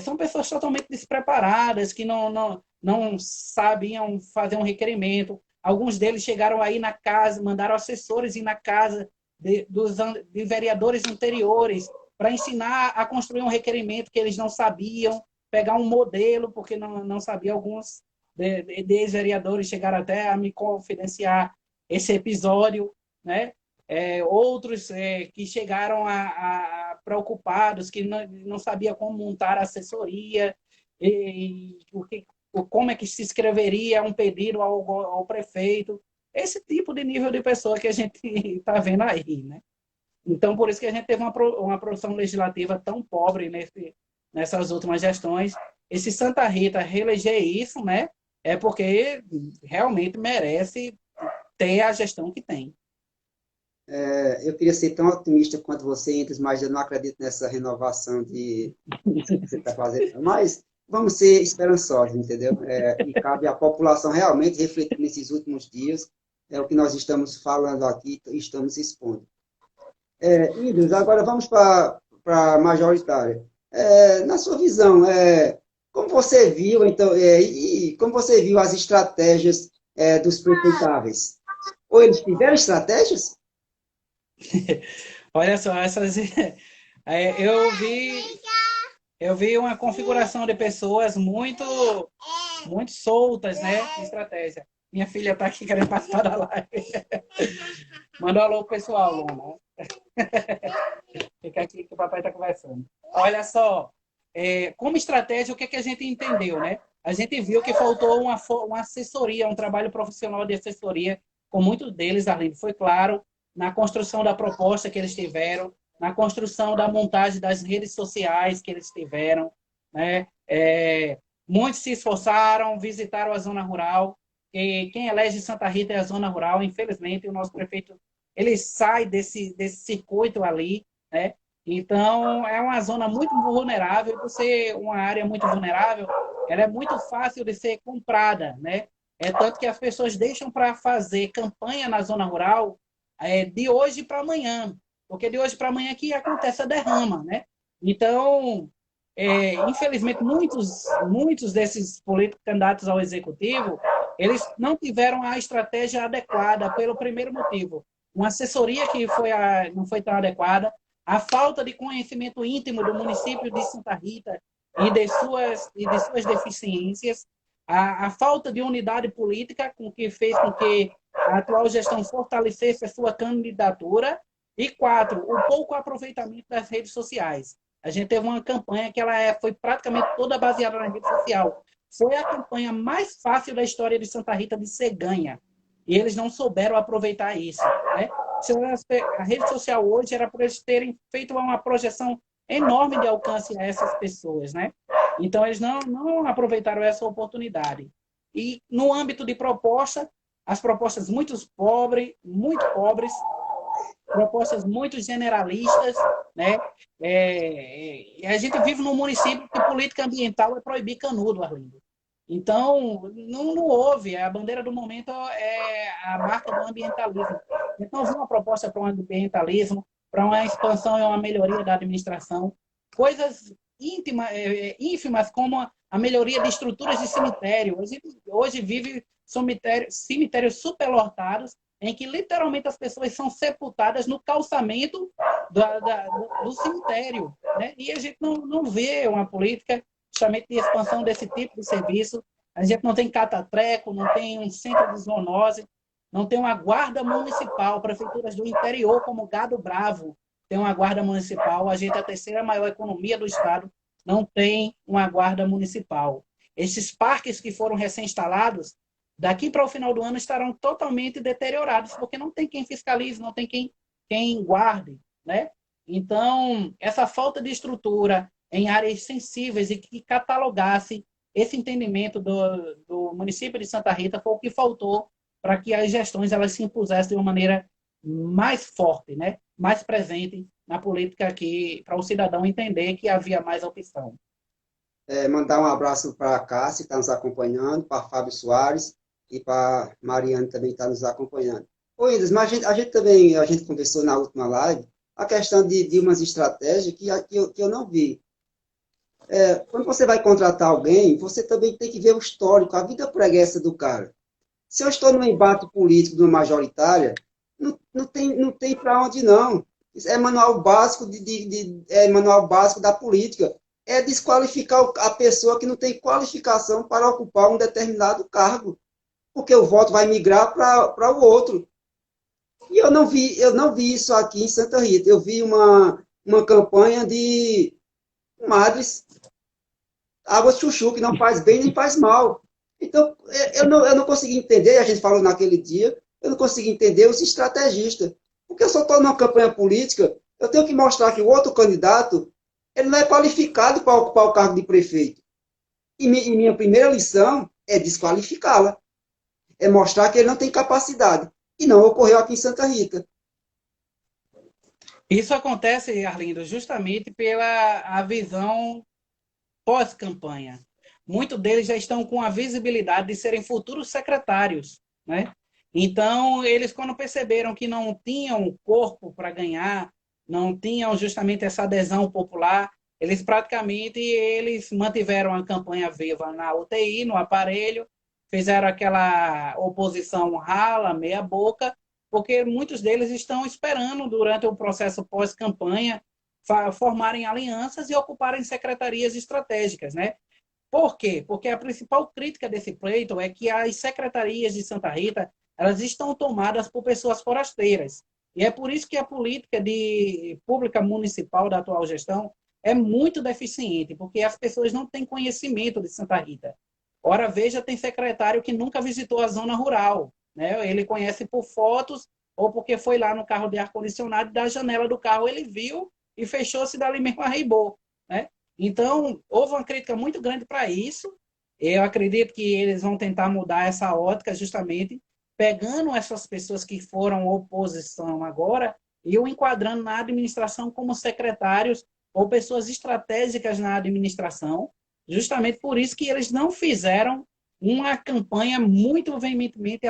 são pessoas totalmente despreparadas, que não sabiam fazer um requerimento. Alguns deles chegaram aí na casa, mandaram assessores ir na casa de vereadores anteriores para ensinar a construir um requerimento que eles não sabiam, pegar um modelo, porque não sabiam. Alguns vereadores chegaram até a me confidenciar esse episódio, né? Outros que chegaram a preocupados, que não sabia como montar a assessoria, e como é que se escreveria um pedido ao prefeito. Esse tipo de nível de pessoa que a gente está vendo aí, né? Então, por isso que a gente teve uma produção legislativa tão pobre nessas últimas gestões. Esse Santa Rita reeleger isso, né? É porque realmente merece ter a gestão que tem. Eu queria ser tão otimista quanto você, mas eu não acredito nessa renovação que você está fazendo. Mas vamos ser esperançosos, entendeu? E cabe à população realmente refletir nesses últimos dias. É o que nós estamos falando aqui, estamos expondo. Ídolos, agora vamos para a majoritária. Na sua visão, como você viu, então, e como você viu as estratégias dos prefeitáveis? Ou eles tiveram estratégias? Olha só, essas, é, eu vi uma configuração de pessoas muito soltas, né? Em estratégia. Minha filha está aqui querendo participar da live. Manda um alô pro pessoal, Luna. Fica aqui que o papai está conversando. Olha só, como estratégia, o que, é que a gente entendeu, né? A gente viu que faltou uma assessoria, um trabalho profissional de assessoria com muitos deles, Arlindo. Foi claro, na construção da proposta que eles tiveram, na construção da montagem das redes sociais que eles tiveram, né? Muitos se esforçaram, visitaram a zona rural, e quem elege Santa Rita é a zona rural. Infelizmente, o nosso prefeito ele sai desse circuito ali, né? Então, é uma zona muito vulnerável. Por ser uma área muito vulnerável, ela é muito fácil de ser comprada, né? É tanto que as pessoas deixam para fazer campanha na zona rural de hoje para amanhã, porque de hoje para amanhã que acontece a derrama, né? Então, infelizmente, muitos desses políticos candidatos ao executivo, eles não tiveram a estratégia adequada pelo primeiro motivo. Uma assessoria que não foi tão adequada, a falta de conhecimento íntimo do município de Santa Rita e de suas deficiências, a falta de unidade política com que fez com que a atual gestão fortalecesse a sua candidatura, e quatro, o pouco aproveitamento das redes sociais. A gente teve uma campanha que foi praticamente toda baseada na rede social. Foi a campanha mais fácil da história de Santa Rita de ser ganha. E eles não souberam aproveitar isso, né? A rede social hoje era por eles terem feito uma projeção enorme de alcance a essas pessoas, né? Então, eles não aproveitaram essa oportunidade. E, no âmbito de proposta, as propostas muito pobres, propostas muito generalistas, né? A gente vive num município que política ambiental é proibir canudo, Arlindo. Então, não houve. A bandeira do momento é a marca do ambientalismo. Então, houve uma proposta para um ambientalismo, para uma expansão e uma melhoria da administração. Coisas ínfimas, como a melhoria de estruturas de cemitério. Hoje vive cemitérios superlotados, em que literalmente as pessoas são sepultadas no calçamento do cemitério, né? E a gente não vê uma política justamente de expansão desse tipo de serviço. A gente não tem catatreco, não tem um centro de zoonose, não tem uma guarda municipal. Prefeituras do interior, como Gado Bravo, tem uma guarda municipal. A gente é a terceira maior economia do estado, não tem uma guarda municipal. Esses parques que foram recém-instalados, daqui para o final do ano estarão totalmente deteriorados, porque não tem quem fiscalize, não tem quem guarde, né? Então, essa falta de estrutura em áreas sensíveis e que catalogasse esse entendimento do município de Santa Rita foi o que faltou para que as gestões elas se impusessem de uma maneira mais forte, né? Mais presente na política aqui, para o cidadão entender que havia mais opção. Mandar um abraço para a Cássia, que está nos acompanhando, para Fábio Soares e para Mariane também está nos acompanhando. Ô, Indas, mas a gente conversou na última live a questão de umas estratégias que eu não vi. Quando você vai contratar alguém, você também tem que ver o histórico, a vida pregressa do cara. Se eu estou num embate político de uma majoritária, não tem para onde não. Isso é manual básico manual básico da política. É desqualificar a pessoa que não tem qualificação para ocupar um determinado cargo, porque o voto vai migrar para o outro. E eu não vi isso aqui em Santa Rita. Eu vi uma campanha de madres água chuchu, que não faz bem nem faz mal. Então, eu não consegui entender, a gente falou naquele dia, eu não consegui entender os estrategistas. Porque eu só estou numa campanha política, eu tenho que mostrar que o outro candidato, ele não é qualificado para ocupar o cargo de prefeito. E minha primeira lição é desqualificá-la. É mostrar que ele não tem capacidade. E não ocorreu aqui em Santa Rita. Isso acontece, Arlindo, justamente pela a visão pós-campanha. Muitos deles já estão com a visibilidade de serem futuros secretários, né? Então, eles, quando perceberam que não tinham corpo para ganhar, não tinham justamente essa adesão popular, eles mantiveram a campanha viva na UTI, no aparelho, fizeram aquela oposição rala, meia boca, porque muitos deles estão esperando, durante o processo pós-campanha, formarem alianças e ocuparem secretarias estratégicas, né? Por quê? Porque a principal crítica desse pleito é que as secretarias de Santa Rita, elas estão tomadas por pessoas forasteiras. E é por isso que a política pública municipal da atual gestão é muito deficiente, porque as pessoas não têm conhecimento de Santa Rita. Ora, veja, tem secretário que nunca visitou a zona rural, né? Ele conhece por fotos ou porque foi lá no carro de ar-condicionado, da janela do carro ele viu e fechou-se dali mesmo, arreibou, né? Então, houve uma crítica muito grande para isso. Eu acredito que eles vão tentar mudar essa ótica justamente pegando essas pessoas que foram oposição agora e o enquadrando na administração como secretários ou pessoas estratégicas na administração. Justamente por isso que eles não fizeram uma campanha muito veementemente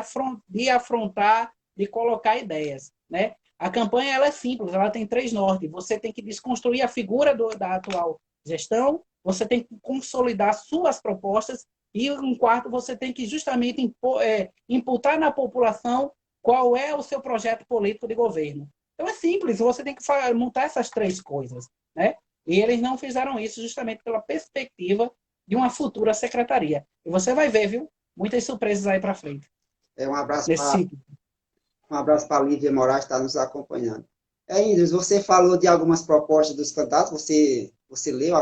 de afrontar, de colocar ideias, né? A campanha ela é simples, ela tem três nortes. Você tem que desconstruir a figura da atual gestão, você tem que consolidar suas propostas e, em quarto, você tem que justamente imputar na população qual é o seu projeto político de governo. Então é simples, você tem que montar essas três coisas, né? E eles não fizeram isso justamente pela perspectiva de uma futura secretaria. E você vai ver, viu? Muitas surpresas aí para frente. Um abraço Nesse para sentido. a Lívia Moraes, que está nos acompanhando. Indres, você falou de algumas propostas dos candidatos, você leu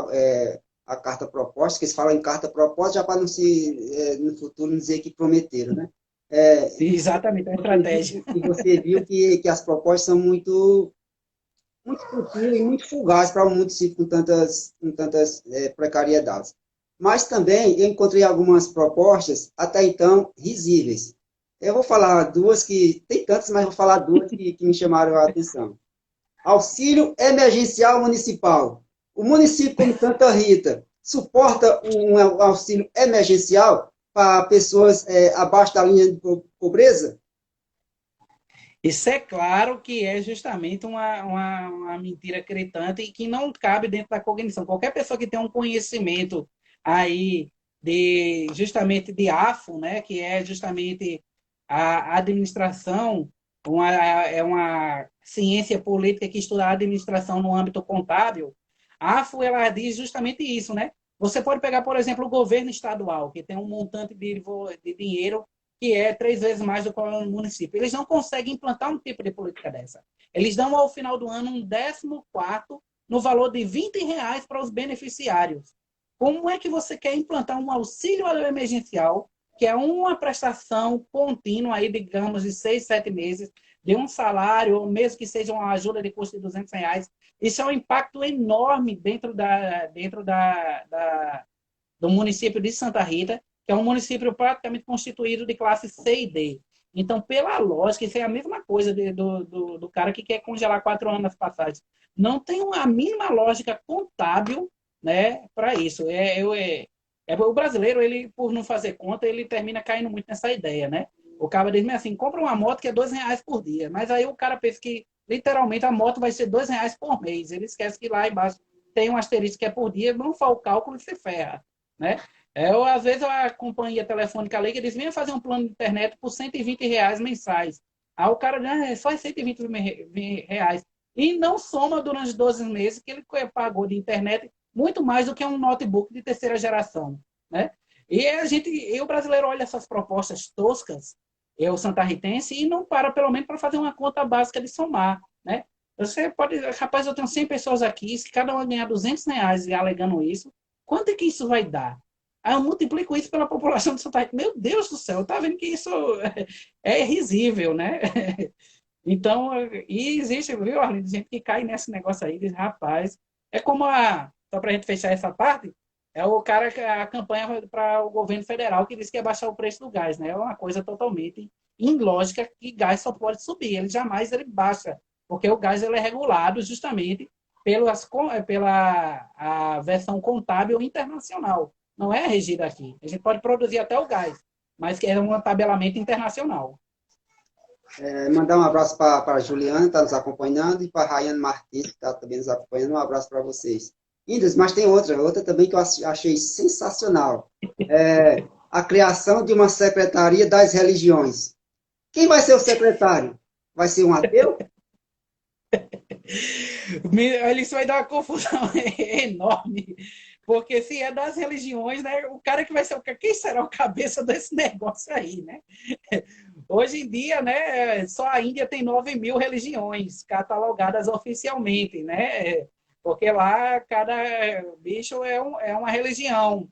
a carta proposta, que eles falam em carta proposta já para não se, no futuro, não dizer que prometeram, né? Sim, exatamente, a estratégia. E você viu que as propostas são muito sutil e muito fugaz para um município com tantas precariedades. Mas também eu encontrei algumas propostas, até então, risíveis. Eu vou falar duas que, tem tantas, mas vou falar duas que me chamaram a atenção. Auxílio emergencial municipal. O município, como Santa Rita, suporta um auxílio emergencial para pessoas abaixo da linha de pobreza? Isso é claro que é justamente uma mentira gritante e que não cabe dentro da cognição. Qualquer pessoa que tem um conhecimento aí justamente de AFO, né, que é justamente a administração, é uma ciência política que estuda a administração no âmbito contábil. A AFO, ela diz justamente isso, né? Você pode pegar, por exemplo, o governo estadual, que tem um montante de dinheiro que é 3 vezes mais do que o município. Eles não conseguem implantar um tipo de política dessa. Eles dão, ao final do ano, um 14º no valor de R$ 20 para os beneficiários. Como é que você quer implantar um auxílio emergencial, que é uma prestação contínua, aí, digamos, de 6, 7 meses, de um salário, ou mesmo que seja uma ajuda de custo de R$ 200? Isso é um impacto enorme do município de Santa Rita, que é um município praticamente constituído de classe C e D. Então, pela lógica, isso é a mesma coisa do cara que quer congelar 4 anos as passagens. Não tem a mínima lógica contábil, né, para isso. O brasileiro, ele, por não fazer conta, ele termina caindo muito nessa ideia, né? O cara diz assim, compra uma moto que é R$ 2 por dia. Mas aí o cara pensa que, literalmente, a moto vai ser R$ 2 por mês. Ele esquece que lá embaixo tem um asterisco que é por dia, não faz o cálculo e se ferra, né? Às vezes a companhia telefônica liga e diz, venha fazer um plano de internet por R$ 120 mensais. Aí o cara diz, é só R$ 120. E não soma durante 12 meses que ele pagou de internet muito mais do que um notebook de terceira geração, né? E o brasileiro olha essas propostas toscas, o santarritense, e não para, pelo menos, para fazer uma conta básica de somar, né? Você pode, rapaz, eu tenho 100 pessoas aqui, se cada uma ganhar R$ 200 alegando isso, quanto é que isso vai dar? Aí eu multiplico isso pela população de Santa Rita. Meu Deus do céu, tá vendo que isso é risível, né? Então, e existe, viu, Arlindo, gente que cai nesse negócio aí, diz, rapaz, é como só para a gente fechar essa parte, é o cara, a campanha para o governo federal que disse que ia baixar o preço do gás, né? É uma coisa totalmente ilógica que gás só pode subir, ele baixa, porque o gás ele é regulado justamente pela a versão contábil internacional. Não é regida aqui. A gente pode produzir até o gás, mas que é um tabelamento internacional. Mandar um abraço para a Juliana, que está nos acompanhando, e para a Rayane Martins, que está também nos acompanhando. Um abraço para vocês. Indras, mas tem outra também que eu achei sensacional. a criação de uma secretaria das religiões. Quem vai ser o secretário? Vai ser um ateu? Isso vai dar uma confusão enorme. Porque se é das religiões, né? O cara que vai ser quem será o cabeça desse negócio aí, né? Hoje em dia, né? Só a Índia tem 9.000 religiões catalogadas oficialmente, né? Porque lá cada bicho é uma religião.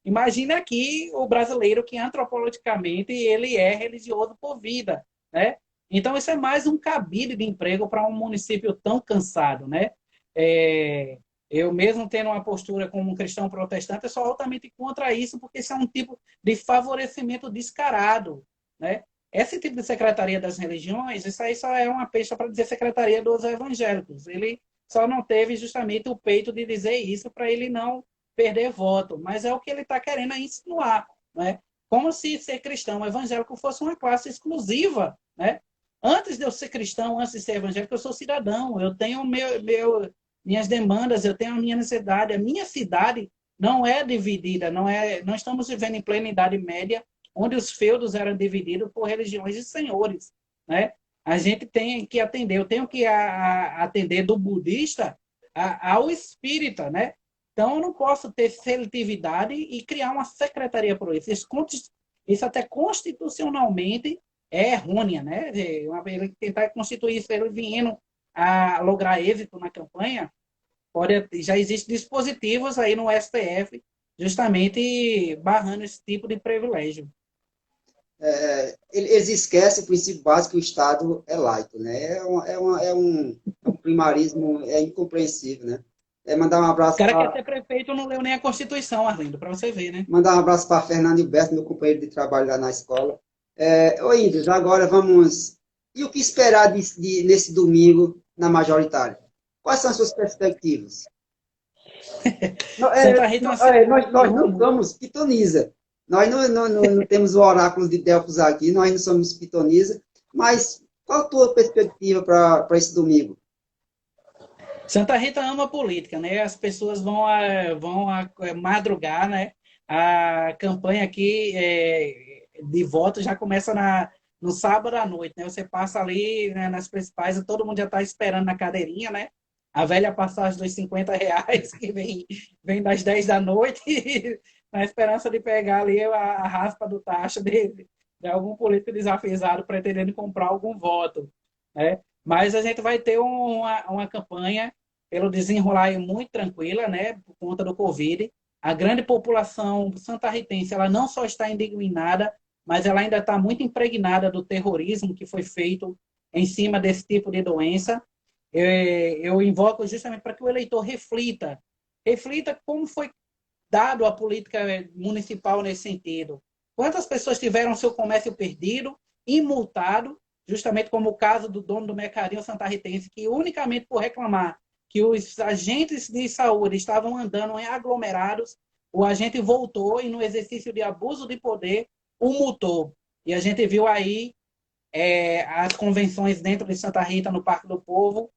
Imagina aqui o brasileiro que antropologicamente ele é religioso por vida, né? Então isso é mais um cabide de emprego para um município tão cansado, né? É, eu mesmo tendo uma postura como um cristão protestante, eu sou altamente contra isso, porque isso é um tipo de favorecimento descarado, né? Esse tipo de secretaria das religiões, isso aí só é uma pecha para dizer secretaria dos evangélicos. Ele só não teve justamente o peito de dizer isso para ele não perder voto, mas é o que ele está querendo insinuar, né? Como se ser cristão evangélico fosse uma classe exclusiva, né? Antes de eu ser cristão, antes de ser evangélico, eu sou cidadão, eu tenho minhas demandas, eu tenho a minha necessidade, a minha cidade não é dividida, não estamos vivendo em plena Idade Média, onde os feudos eram divididos por religiões e senhores, né? A gente tem que atender, eu tenho que atender do budista ao espírita, né? Então, eu não posso ter seletividade e criar uma secretaria por isso. Isso até constitucionalmente é errônea, né? Ele tentar constituir isso, ele vindo a lograr êxito na campanha, já existem dispositivos aí no STF justamente barrando esse tipo de privilégio. Eles esquecem o princípio básico que o Estado é laico, né? É um primarismo incompreensível, né? Mandar um O abraço cara quer para ser prefeito não leu nem a Constituição, Arlindo, para você ver, né? mandar um abraço para Fernando Hilberto, meu companheiro de trabalho lá na escola. Oi, Índios, agora vamos. E o que esperar nesse domingo na majoritária? Quais são as suas perspectivas? Santa Rita é uma cidade que Nós honra não muito. somos pitonisa. Nós não temos o oráculo de Delfos aqui, nós não somos pitonisa. Mas qual a tua perspectiva para esse domingo? Santa Rita ama política, né? As pessoas vão madrugar, né? A campanha aqui de voto já começa no sábado à noite, né? Você passa ali, né, nas principais e todo mundo já está esperando na cadeirinha, né? A velha passagem dos R$ 50 que vem das 10 da noite na esperança de pegar ali a raspa do taxa de algum político desafiado pretendendo comprar algum voto, né? Mas a gente vai ter uma campanha pelo desenrolar muito tranquila, né, por conta do Covid. A grande população santarritense, ela não só está indignada, mas ela ainda está muito impregnada do terrorismo que foi feito em cima desse tipo de doença. Eu invoco justamente para que o eleitor reflita como foi dado a política municipal nesse sentido. Quantas pessoas tiveram seu comércio perdido e multado, justamente como o caso do dono do Mercadinho Santarritense, que unicamente por reclamar que os agentes de saúde estavam andando em aglomerados, o agente voltou e, no exercício de abuso de poder, o multou. E a gente viu aí as convenções dentro de Santa Rita, no Parque do Povo,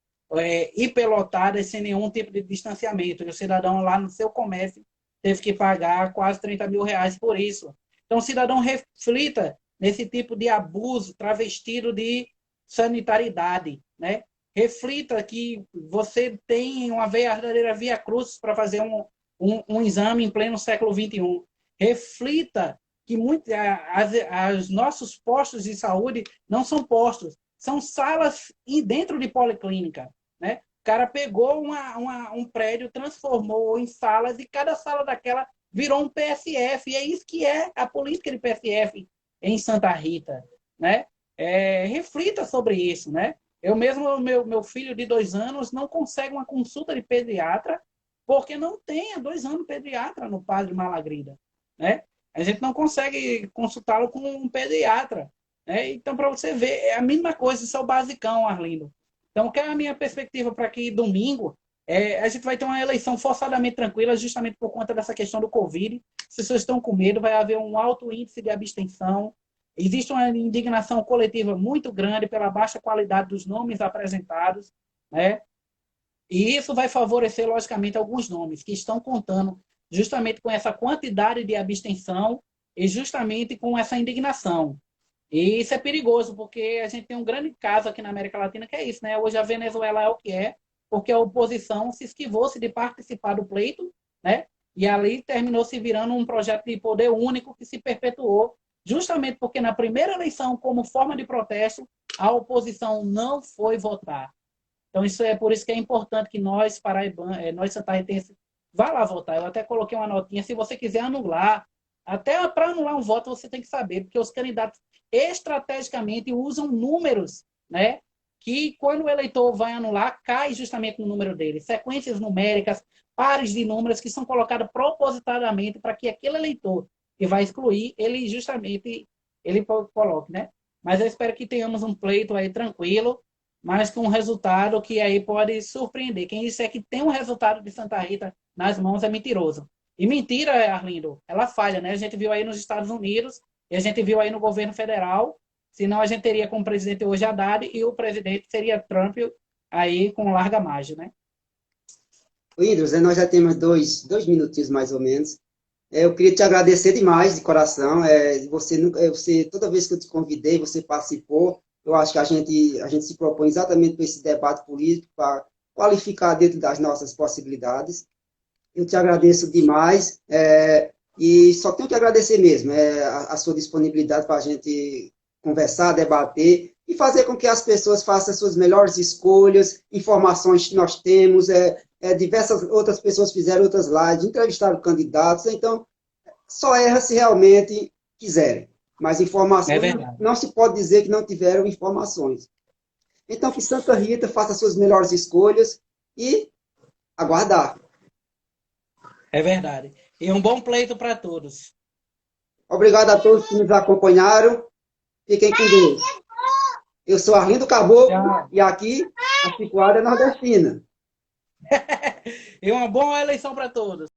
hiperlotadas, sem nenhum tipo de distanciamento. E o cidadão lá no seu comércio teve que pagar quase R$ 30.000 por isso. Então, o cidadão reflita nesse tipo de abuso travestido de sanitariedade, né? Reflita que você tem uma verdadeira via cruz para fazer um exame em pleno século XXI. Reflita que os nossos postos de saúde não são postos, são salas dentro de policlínica, né? O cara pegou um prédio, transformou em salas e cada sala daquela virou um PSF. E é isso que é a política de PSF em Santa Rita, né? Reflita sobre isso, né? Eu mesmo, meu filho de 2 anos não consegue uma consulta de pediatra porque não tem há 2 anos pediatra no Padre Malagrida, né? A gente não consegue consultá-lo com um pediatra, né? Então, para você ver, é a mesma coisa, isso é o basicão, Arlindo. Então, qual é a minha perspectiva para que domingo a gente vai ter uma eleição forçadamente tranquila, justamente por conta dessa questão do Covid. As pessoas estão com medo, vai haver um alto índice de abstenção. Existe uma indignação coletiva muito grande pela baixa qualidade dos nomes apresentados, né? E isso vai favorecer, logicamente, alguns nomes que estão contando justamente com essa quantidade de abstenção e justamente com essa indignação. E isso é perigoso, porque a gente tem um grande caso aqui na América Latina que é isso, né? Hoje a Venezuela é o que é, porque a oposição se esquivou-se de participar do pleito, né? E ali terminou se virando um projeto de poder único que se perpetuou, justamente porque na primeira eleição, como forma de protesto, a oposição não foi votar. Então, isso é por isso que é importante que nós, paraibanos, nós santarretenses, vá lá votar. Eu até coloquei uma notinha, se você quiser anular, até para anular um voto você tem que saber, porque os candidatos estrategicamente usam números, né? Que quando o eleitor vai anular, cai justamente no número dele. Sequências numéricas, pares de números que são colocados propositadamente para que aquele eleitor que vai excluir, ele justamente ele coloque, né? Mas eu espero que tenhamos um pleito aí tranquilo, mas com um resultado que aí pode surpreender. Quem disser que tem um resultado de Santa Rita nas mãos é mentiroso. E mentira, Arlindo, ela falha, né? A gente viu aí nos Estados Unidos e a gente viu aí no governo federal, senão a gente teria como presidente hoje Haddad e o presidente seria Trump aí com larga margem, né? Whindersson, nós já temos dois minutinhos mais ou menos. Eu queria te agradecer demais, de coração. Você, toda vez que eu te convidei, você participou. Eu acho que a gente se propõe exatamente para esse debate político, para qualificar dentro das nossas possibilidades. Eu te agradeço demais, e só tenho que agradecer mesmo a sua disponibilidade para a gente conversar, debater e fazer com que as pessoas façam as suas melhores escolhas, informações que nós temos, diversas outras pessoas fizeram outras lives, entrevistaram candidatos, então só erra se realmente quiserem. Mas É informações, verdade. não se pode dizer que não tiveram informações. Então, que Santa Rita faça as suas melhores escolhas e aguardar. É verdade. E um bom pleito para todos. Obrigado a todos que nos acompanharam. Fiquem com Deus. Eu sou Arlindo Caboclo Tchau. e aqui a Cicoara é Nordestina. E uma boa eleição para todos.